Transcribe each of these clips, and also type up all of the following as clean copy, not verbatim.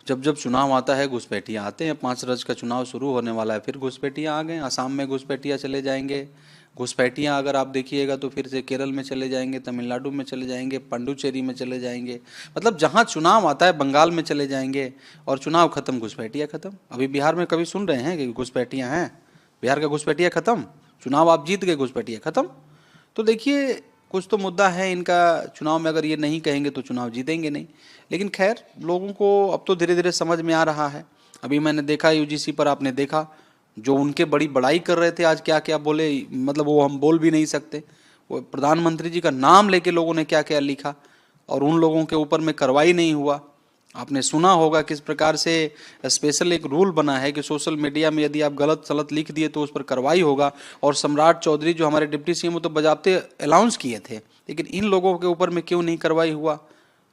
जब जब चुनाव आता है घुसपैठियाँ आते हैं। 5 अगस्त का चुनाव शुरू होने वाला है, फिर घुसपैठियाँ आ गए। असम में घुसपैठियाँ चले जाएंगे। घुसपैठियाँ अगर आप देखिएगा तो फिर से केरल में चले जाएंगे, तमिलनाडु में चले जाएंगे, पांडुचेरी में चले जाएंगे। मतलब जहाँ चुनाव आता है बंगाल में चले जाएंगे और चुनाव खत्म, घुसपैठियाँ खत्म। अभी बिहार में कभी सुन रहे हैं कि घुसपैठियाँ हैं? बिहार का घुसपैठियाँ खत्म, चुनाव आप जीत गए, घुसपैठियाँ खत्म। तो देखिए कुछ तो मुद्दा है इनका। चुनाव में अगर ये नहीं कहेंगे तो चुनाव जीतेंगे नहीं। लेकिन खैर, लोगों को अब तो धीरे धीरे समझ में आ रहा है। अभी मैंने देखा यूजीसी पर, आपने देखा जो उनके बड़ी बड़ाई कर रहे थे आज क्या क्या बोले, मतलब वो हम बोल भी नहीं सकते। वो प्रधानमंत्री जी का नाम लेके लोगों ने क्या क्या लिखा और उन लोगों के ऊपर में कार्रवाई नहीं हुआ। आपने सुना होगा किस प्रकार से स्पेशल एक रूल बना है कि सोशल मीडिया में यदि आप गलत सलत लिख दिए तो उस पर कार्रवाई होगा। और सम्राट चौधरी जो हमारे डिप्टी सीएम, वो तो बजाते अनाउंस किए थे, लेकिन इन लोगों के ऊपर में क्यों नहीं कार्रवाई हुआ?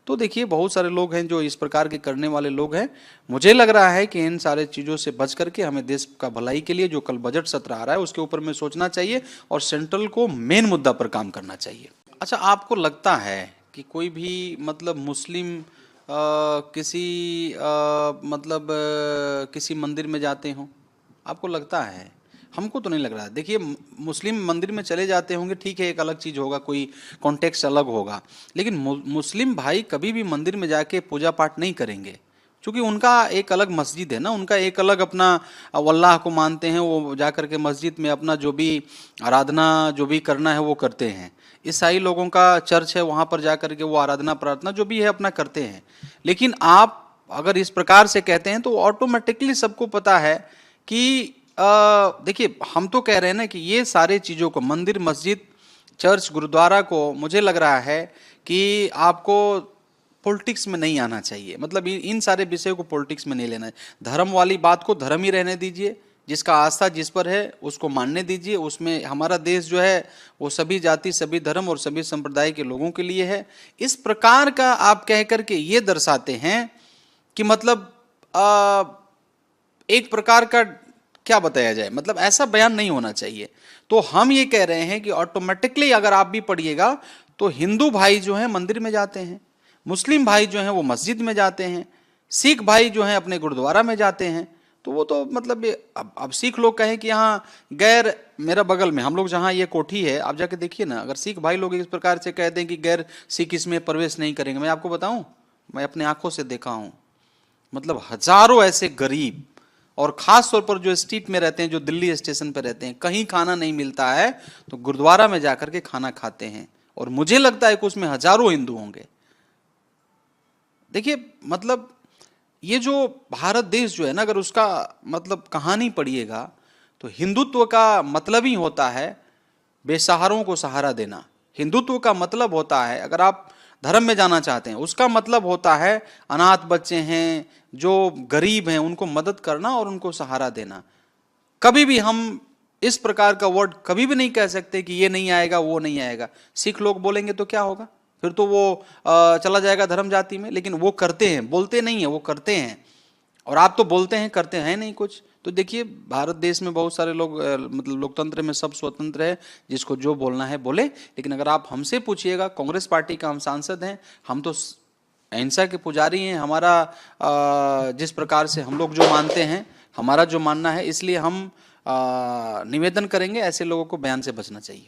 तो देखिए बहुत सारे लोग हैं जो इस प्रकार के करने वाले लोग हैं। मुझे लग रहा है कि इन सारे चीज़ों से बच करके हमें देश का भलाई के लिए जो कल बजट सत्र आ रहा है उसके ऊपर में सोचना चाहिए और सेंट्रल को मेन मुद्दा पर काम करना चाहिए। अच्छा, आपको लगता है कि कोई भी मतलब मुस्लिम किसी किसी मंदिर में जाते हों? आपको लगता है? हमको तो नहीं लग रहा। देखिए मुस्लिम मंदिर में चले जाते होंगे, ठीक है, एक अलग चीज़ होगा, कोई कॉन्टेक्स्ट अलग होगा। लेकिन मुस्लिम भाई कभी भी मंदिर में जाके पूजा पाठ नहीं करेंगे, क्योंकि उनका एक अलग मस्जिद है ना, उनका एक अलग अपना अल्लाह को मानते हैं। वो जा कर के मस्जिद में अपना जो भी आराधना जो भी करना है वो करते हैं। ईसाई लोगों का चर्च है, वहाँ पर जा कर के वो आराधना प्रार्थना जो भी है अपना करते हैं। लेकिन आप अगर इस प्रकार से कहते हैं तो ऑटोमेटिकली सबको पता है कि देखिए हम तो कह रहे हैं ना कि ये सारे चीज़ों को, मंदिर मस्जिद चर्च गुरुद्वारा को, मुझे लग रहा है कि आपको पॉलिटिक्स में नहीं आना चाहिए। मतलब इन सारे विषयों को पॉलिटिक्स में नहीं लेना है। धर्म वाली बात को धर्म ही रहने दीजिए, जिसका आस्था जिस पर है उसको मानने दीजिए। उसमें हमारा देश जो है वो सभी जाति सभी धर्म और सभी संप्रदाय के लोगों के लिए है। इस प्रकार का आप कह करके ये दर्शाते हैं कि मतलब एक प्रकार का क्या बताया जाए, मतलब ऐसा बयान नहीं होना चाहिए। तो हम ये कह रहे हैं कि ऑटोमेटिकली अगर आप भी पढ़िएगा तो हिंदू भाई जो हैं मंदिर में जाते हैं, मुस्लिम भाई जो हैं वो मस्जिद में जाते हैं, सिख भाई जो हैं अपने गुरुद्वारा में जाते हैं। तो वो तो मतलब अब सिख लोग कहें कि यहाँ गैर, मेरा बगल में हम लोग जहाँ ये कोठी है आप जाके देखिए ना, अगर सिख भाई लोग इस प्रकार से कह दें कि गैर सिख इसमें प्रवेश नहीं करेंगे, मैं आपको बताऊं, मैं अपने आंखों से देखा हूं। मतलब हजारों ऐसे गरीब, और खास तौर पर जो स्ट्रीट में रहते हैं, जो दिल्ली स्टेशन पर रहते हैं, कहीं खाना नहीं मिलता है तो गुरुद्वारा में जाकर के खाना खाते हैं। और मुझे लगता है कि उसमें हजारों हिंदू होंगे। देखिए मतलब ये जो भारत देश जो है ना, अगर उसका मतलब कहानी पढ़िएगा तो हिंदुत्व का मतलब ही होता है बेसहारों को सहारा देना। हिंदुत्व का मतलब होता है, अगर आप धर्म में जाना चाहते हैं, उसका मतलब होता है अनाथ बच्चे हैं, जो गरीब हैं, उनको मदद करना और उनको सहारा देना। कभी भी हम इस प्रकार का वर्ड कभी भी नहीं कह सकते कि ये नहीं आएगा वो नहीं आएगा। सिख लोग बोलेंगे तो क्या होगा, फिर तो वो चला जाएगा धर्म जाति में। लेकिन वो करते हैं, बोलते नहीं है, वो करते हैं। और आप तो बोलते हैं करते हैं नहीं कुछ। तो देखिए भारत देश में बहुत सारे लोग मतलब लोकतंत्र में सब स्वतंत्र है, जिसको जो बोलना है बोले। लेकिन अगर आप हमसे पूछिएगा, कांग्रेस पार्टी का हम सांसद हैं, हम तो अहिंसा के पुजारी हैं। हमारा जिस प्रकार से हम लोग जो मानते हैं, हमारा जो मानना है, इसलिए हम निवेदन करेंगे ऐसे लोगों को बयान से बचना चाहिए।